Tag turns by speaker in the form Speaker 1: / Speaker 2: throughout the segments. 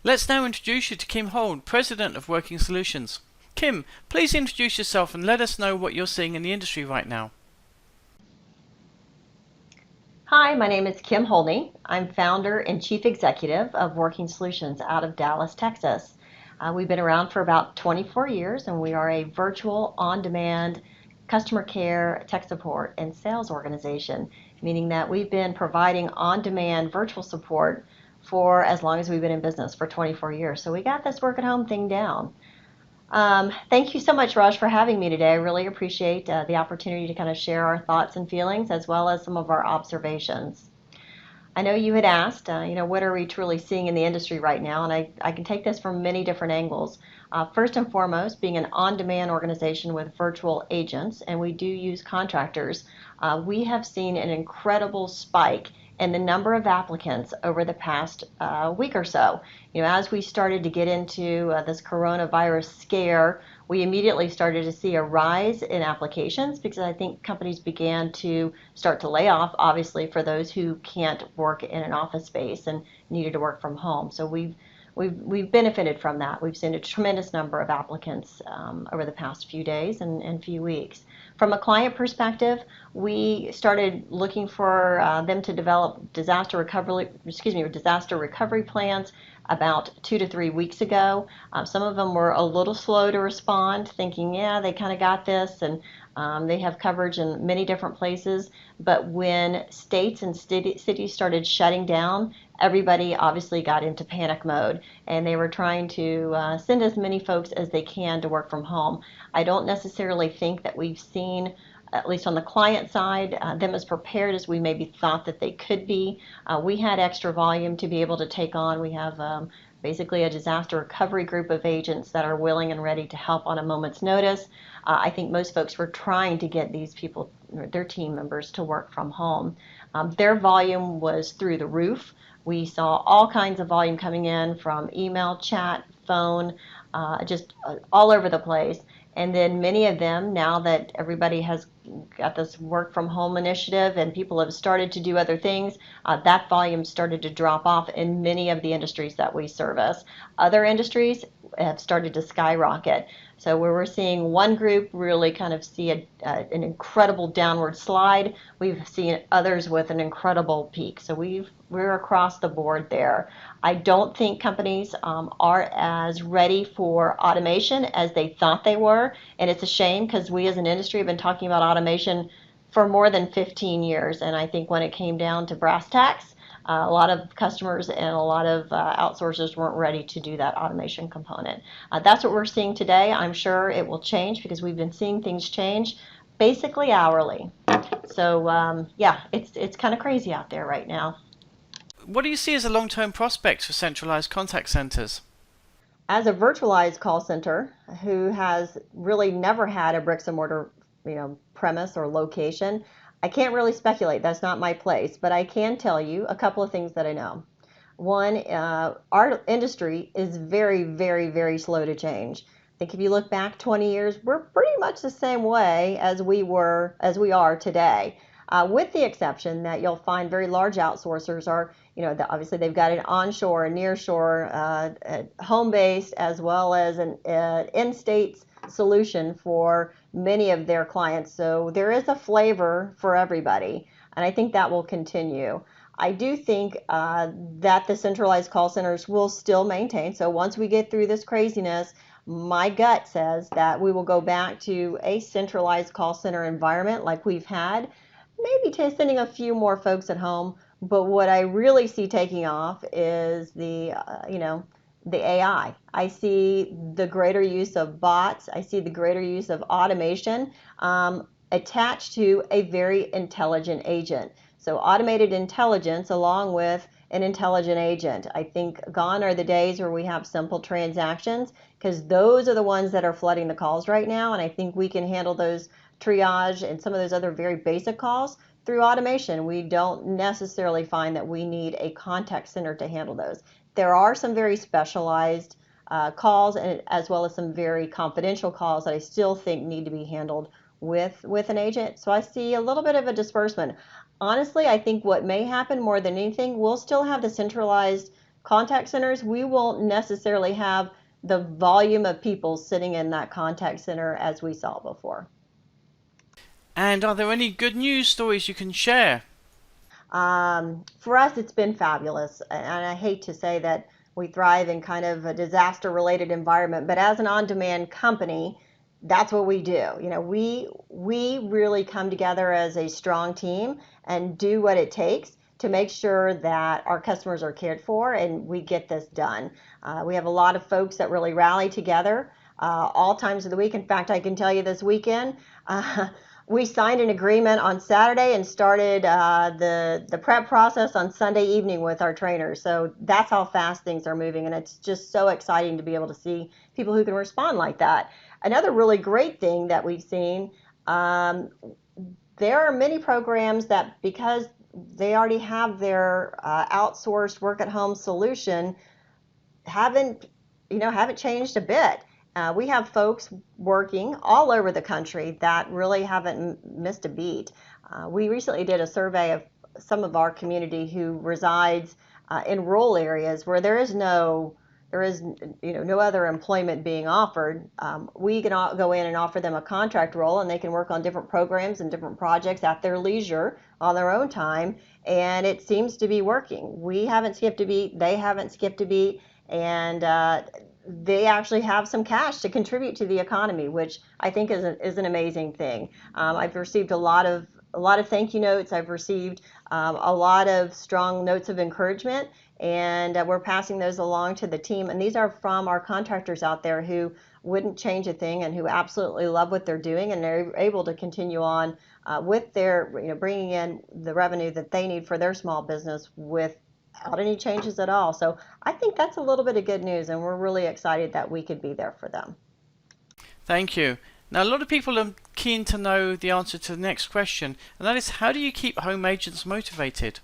Speaker 1: Let's now introduce you to Kim Hold, President of Working Solutions. Kim, please introduce yourself and let us know what you're seeing in the industry right now.
Speaker 2: Hi, my name is Kim Holney. I'm founder and chief executive of Working Solutions out of Dallas, Texas. We've been around for about 24 years, and we are a virtual, on-demand customer care, tech support, and sales organization, meaning that we've been providing on-demand virtual support for as long as we've been in business, for 24 years. So we got this work at home thing down. Thank you so much, Raj, for having me today. I really appreciate the opportunity to kind of share our thoughts and feelings as well as some of our observations. I know you had asked, what are we truly seeing in the industry right now? And I can take this from many different angles. First and foremost, being an on-demand organization with virtual agents, and we do use contractors, we have seen an incredible spike in the number of applicants over the past week or so. As we started to get into this coronavirus scare, we immediately started to see a rise in applications because I think companies began to start to lay off, obviously, for those who can't work in an office space and needed to work from home. So we've benefited from that. We've seen a tremendous number of applicants over the past few days and few weeks. From a client perspective, we started looking for them to develop disaster recovery plans about 2 to 3 weeks ago. Some of them were a little slow to respond, thinking, yeah, they kind of got this, and they have coverage in many different places. But when states and cities started shutting down, everybody obviously got into panic mode, and they were trying to send as many folks as they can to work from home. I don't necessarily think that we've seen, at least on the client side, them as prepared as we maybe thought that they could be. We had extra volume to be able to take on. We have basically a disaster recovery group of agents that are willing and ready to help on a moment's notice. I think most folks were trying to get these people, their team members, to work from home. Their volume was through the roof. We saw all kinds of volume coming in from email, chat, phone, just all over the place. And then many of them, now that everybody has got this work from home initiative and people have started to do other things, that volume started to drop off in many of the industries that we service. Other industries have started to skyrocket. So where we're seeing one group really kind of see an incredible downward slide, we've seen others with an incredible peak. So we're across the board there. I don't think companies are as ready for automation as they thought they were, and it's a shame because we as an industry have been talking about automation for more than 15 years, and I think when it came down to brass tacks, a lot of customers and a lot of outsourcers weren't ready to do that automation component. That's what we're seeing today. I'm sure it will change because we've been seeing things change basically hourly. So yeah, it's kind of crazy out there right now.
Speaker 1: What do you see as the long-term prospects for centralized contact centers?
Speaker 2: As a virtualized call center who has really never had a bricks and mortar, premise or location, I can't really speculate. That's not my place, but I can tell you a couple of things that I know. One, our industry is very, very, very slow to change. I think if you look back 20 years, we're pretty much the same way as we are today. With the exception that you'll find very large outsourcers are, obviously they've got an onshore and nearshore, home-based, as well as an in-state solution for many of their clients. So there is a flavor for everybody, and I think that will continue. I do think that the centralized call centers will still maintain. So once we get through this craziness, my gut says that we will go back to a centralized call center environment like we've had, maybe sending a few more folks at home. But what I really see taking off is the AI. I see the greater use of bots. I see the greater use of automation attached to a very intelligent agent. So automated intelligence along with an intelligent agent. I think gone are the days where we have simple transactions, because those are the ones that are flooding the calls right now. And I think we can handle those triage and some of those other very basic calls through automation. We don't necessarily find that we need a contact center to handle those. There are some very specialized calls, and as well as some very confidential calls that I still think need to be handled with an agent. So I see a little bit of a disbursement. Honestly, I think what may happen more than anything, we'll still have the centralized contact centers, we won't necessarily have the volume of people sitting in that contact center as we saw before.
Speaker 1: And are there any good news stories you can share?
Speaker 2: For us, it's been fabulous. And I hate to say that we thrive in kind of a disaster related environment, but as an on demand company, that's what we do. We really come together as a strong team and do what it takes to make sure that our customers are cared for and we get this done. We have a lot of folks that really rally together all times of the week. In fact, I can tell you this weekend, we signed an agreement on Saturday and started the prep process on Sunday evening with our trainers. So that's how fast things are moving, and it's just so exciting to be able to see people who can respond like that. Another really great thing that we've seen, there are many programs that, because they already have their outsourced work at home solution, haven't changed a bit. We have folks working all over the country that really haven't missed a beat. We recently did a survey of some of our community who resides in rural areas where there is no other employment being offered. We can go in and offer them a contract role, and they can work on different programs and different projects at their leisure on their own time, and it seems to be working. We haven't skipped a beat, they haven't skipped a beat, and they actually have some cash to contribute to the economy, which I think is an amazing thing. I've received a lot of thank you notes. I've received a lot of strong notes of encouragement, and we're passing those along to the team. And these are from our contractors out there who wouldn't change a thing and who absolutely love what they're doing, and they're able to continue on with their, bringing in the revenue that they need for their small business without any changes at all. So I think that's a little bit of good news, and we're really excited that we could be there for them.
Speaker 1: Thank you. Now, a lot of people are keen to know the answer to the next question, and that is, how do you keep home agents motivated?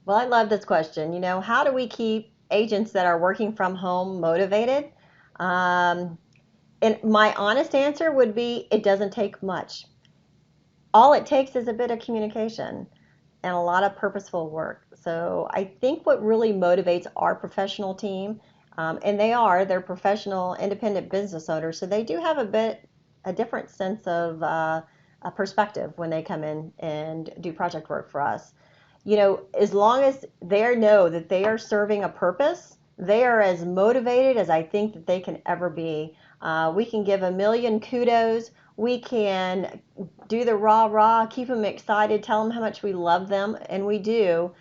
Speaker 2: Well, I love this question. How do we keep agents that are working from home motivated? Um, and my honest answer would be it doesn't take much. All it takes is a bit of communication and a lot of purposeful work. So I think what really motivates our professional team, and they're professional independent business owners, so they do have a different sense of a perspective when they come in and do project work for us. As long as they know that they are serving a purpose, they are as motivated as I think that they can ever be. We can give a million kudos. We can do the rah-rah, keep them excited, tell them how much we love them, and we do.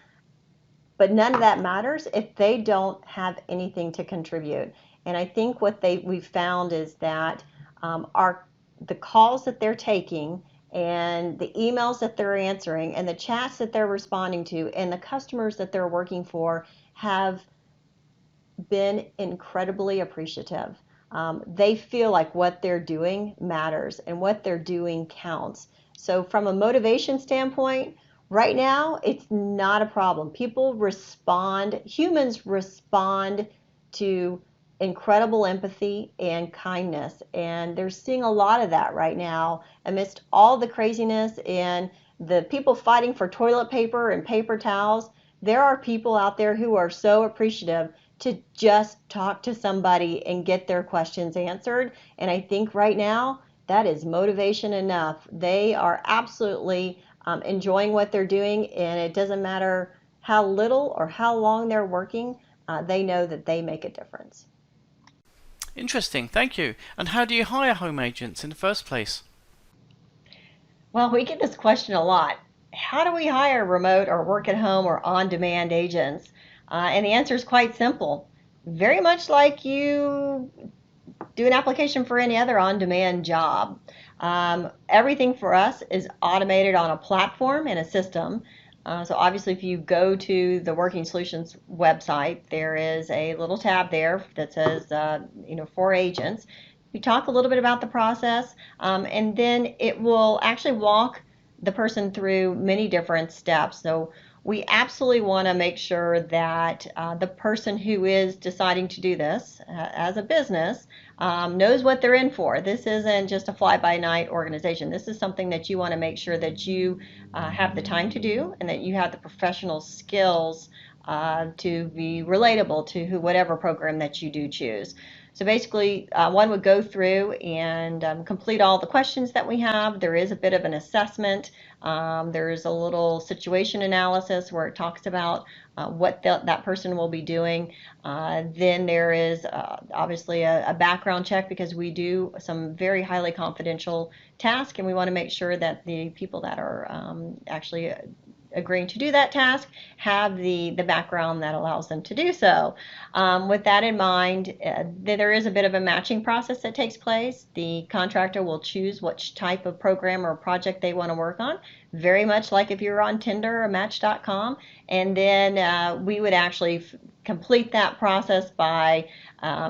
Speaker 2: But none of that matters if they don't have anything to contribute. And I think what we've found is that the calls that they're taking and the emails that they're answering and the chats that they're responding to and the customers that they're working for have been incredibly appreciative. They feel like what they're doing matters and what they're doing counts. So from a motivation standpoint, right now it's not a problem. Humans respond to incredible empathy and kindness, and they're seeing a lot of that right now amidst all the craziness and the people fighting for toilet paper and paper towels. There are people out there who are so appreciative to just talk to somebody and get their questions answered. And I think right now that is motivation enough. They are absolutely enjoying what they're doing, and it doesn't matter how little or how long they're working, they know that they make a difference.
Speaker 1: Interesting, thank you. And how do you hire home agents in the first place?
Speaker 2: Well, we get this question a lot. How do we hire remote or work at home or on demand agents? And the answer is quite simple. Very much like you do an application for any other on demand job. Everything for us is automated on a platform and a system. So obviously, if you go to the Working Solutions website, there is a little tab there that says, for agents. We talk a little bit about the process, and then it will actually walk the person through many different steps. So we absolutely want to make sure that the person who is deciding to do this as a business knows what they're in for. This isn't just a fly-by-night organization. This is something that you want to make sure that you have the time to do and that you have the professional skills to be relatable to whatever program that you do choose. So basically, one would go through and complete all the questions that we have. There is a bit of an assessment. There's a little situation analysis where it talks about what that person will be doing. Then there is obviously a background check because we do some very highly confidential tasks, and we want to make sure that the people that are actually agreeing to do that task have the background that allows them to do so. With that in mind, there is a bit of a matching process that takes place. The contractor will choose which type of program or project they want to work on, very much like if you're on Tinder or Match.com. And then we would actually complete that process by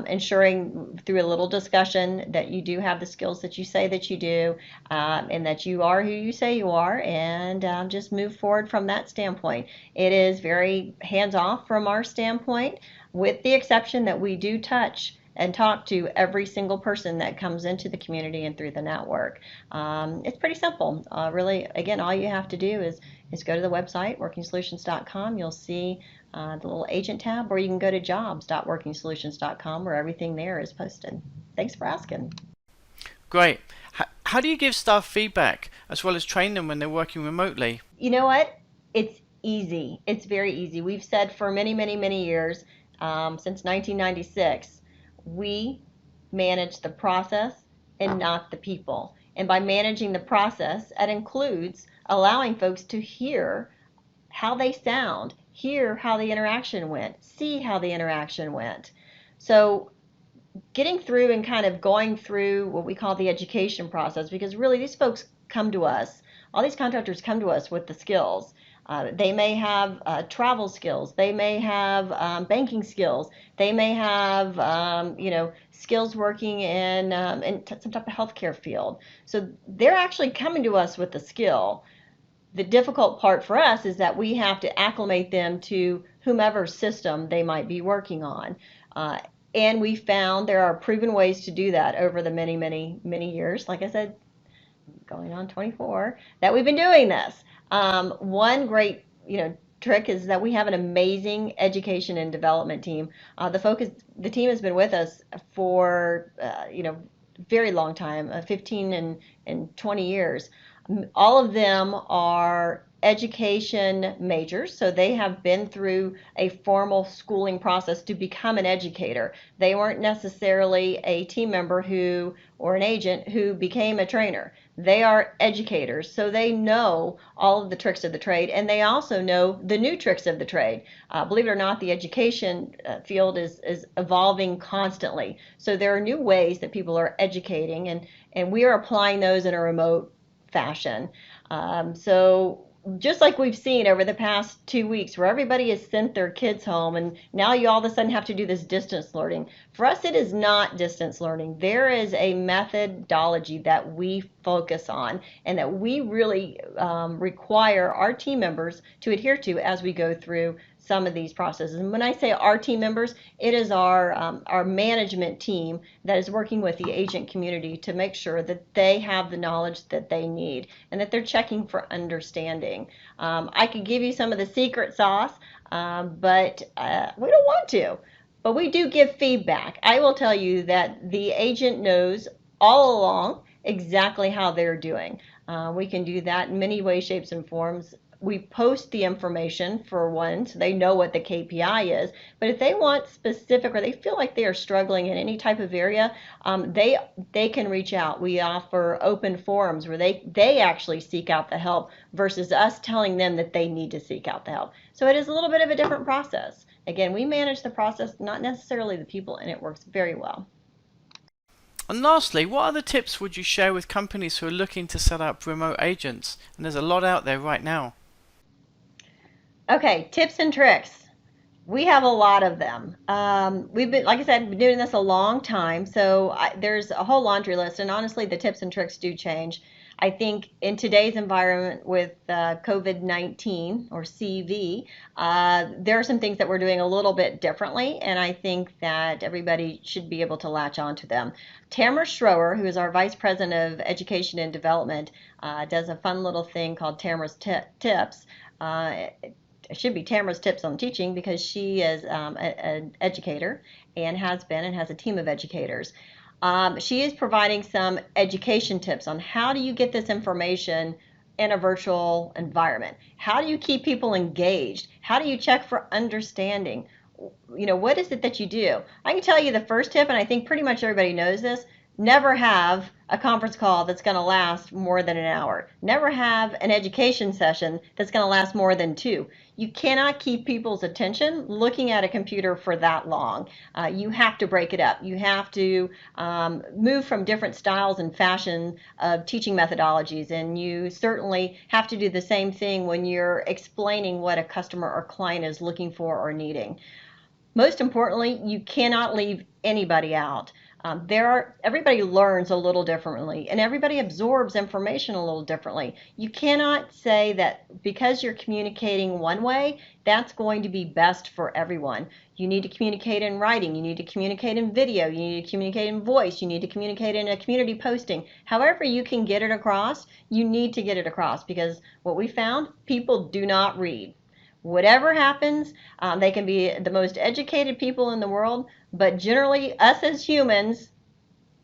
Speaker 2: ensuring through a little discussion that you do have the skills that you say that you do, and that you are who you say you are, and just move forward from that standpoint. It is very hands-off from our standpoint, with the exception that we do touch and talk to every single person that comes into the community and through the network. It's pretty simple. Really, again, all you have to do is go to the website, workingsolutions.com. You'll see the little agent tab, or you can go to jobs.workingsolutions.com where everything there is posted. Thanks for asking.
Speaker 1: Great. How do you give staff feedback as well as train them when they're working remotely?
Speaker 2: You know what? It's easy. It's very easy. We've said for many, many, many years, since 1996, we manage the process and not the people. And by managing the process, it includes allowing folks to hear how they sound, hear how the interaction went, see how the interaction went. So getting through and kind of going through what we call the education process, because really these folks come to us, all these contractors come to us with the skills. They may have travel skills, they may have banking skills, they may have skills working in some type of healthcare field. So they're actually coming to us with the skill. The difficult part for us is that we have to acclimate them to whomever system they might be working on. And we found there are proven ways to do that over the many, many, many years. Like I said, going on 24, that we've been doing this. One great, trick is that we have an amazing education and development team. The team has been with us for, very long time, 15 and 20 years. All of them are education majors, so they have been through a formal schooling process to become an educator. They weren't necessarily a team member or an agent who became a trainer. They are educators, so they know all of the tricks of the trade, and they also know the new tricks of the trade. Believe it or not, the education field is evolving constantly. So there are new ways that people are educating, and we are applying those in a remote fashion. So just like we've seen over the past 2 weeks where everybody has sent their kids home and now you all of a sudden have to do this distance learning. For us, it is not distance learning. There is a methodology that we focus on and that we really require our team members to adhere to as we go through some of these processes. And when I say our team members, it is our management team that is working with the agent community to make sure that they have the knowledge that they need and that they're checking for understanding. I could give you some of the secret sauce, but we don't want to. But we do give feedback. I will tell you that the agent knows all along exactly how they're doing. We can do that in many ways, shapes, and forms. We post the information for one, so they know what the KPI is. But if they want specific, or they feel like they are struggling in any type of area, they can reach out. We offer open forums where they actually seek out the help versus us telling them that they need to seek out the help. So it is a little bit of a different process. Again, we manage the process, not necessarily the people, and it works very well.
Speaker 1: And lastly, what other tips would you share with companies who are looking to set up remote agents? And there's a lot out there right now.
Speaker 2: Okay, tips and tricks. We have a lot of them. We've been, like I said, been doing this a long time, so there's a whole laundry list, and honestly, the tips and tricks do change. I think in today's environment with COVID-19 or CV, there are some things that we're doing a little bit differently, and I think that everybody should be able to latch onto them. Tamara Schroer, who is our Vice President of Education and Development, does a fun little thing called Tamara's Tips. it should be Tamara's tips on teaching, because she is an educator and has been and has a team of educators. She is providing some education tips on how do you get this information in a virtual environment. How do you keep people engaged? How do you check for understanding? What is it that you do? I can tell you the first tip, and I think pretty much everybody knows this: never have a conference call that's going to last more than an hour. Never have an education session that's going to last more than 2. You cannot keep people's attention looking at a computer for that long. You have to break it up. You have to move from different styles and fashion of teaching methodologies, and you certainly have to do the same thing when you're explaining what a customer or client is looking for or needing. Most importantly, you cannot leave anybody out. Everybody learns a little differently, and everybody absorbs information a little differently. You cannot say that because you're communicating one way, that's going to be best for everyone. You need to communicate in writing, you need to communicate in video, you need to communicate in voice, you need to communicate in a community posting. However you can get it across, you need to get it across, because what we found, people do not read. Whatever happens, they can be the most educated people in the world, but generally, us as humans,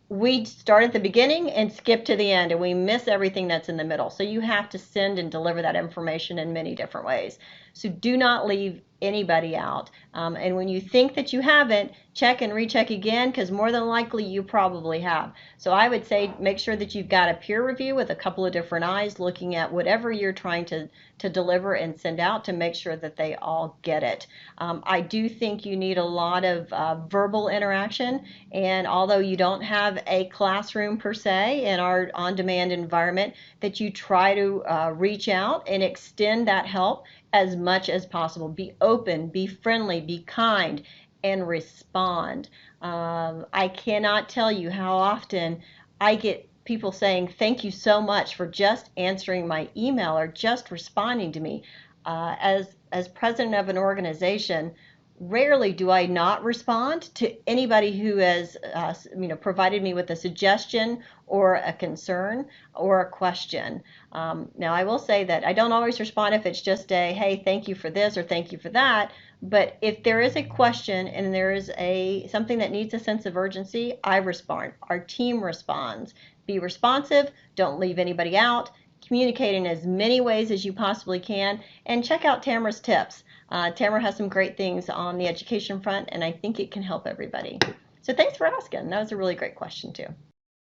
Speaker 2: we start at the beginning and skip to the end, and we miss everything that's in the middle. So you have to send and deliver that information in many different ways. So do not leave anybody out. And when you think that you haven't, check and recheck again, because more than likely you probably have. So I would say make sure that you've got a peer review with a couple of different eyes looking at whatever you're trying to deliver and send out, to make sure that they all get it. I do think you need a lot of verbal interaction, and although you don't have a classroom per se in our on-demand environment, that you try to reach out and extend that help as much as possible. Be open, be friendly, be kind, and respond. I cannot tell you how often I get people saying, thank you so much for just answering my email or just responding to me. As president of an organization, rarely do I not respond to anybody who has provided me with a suggestion or a concern or a question. Now I will say that I don't always respond if it's just a, hey, thank you for this or thank you for that. But if there is a question and there is something that needs a sense of urgency, I respond. Our team responds. Be responsive, don't leave anybody out, communicate in as many ways as you possibly can, and check out Tamara's tips. Tamara has some great things on the education front, and I think it can help everybody. So thanks for asking. That was a really great question too.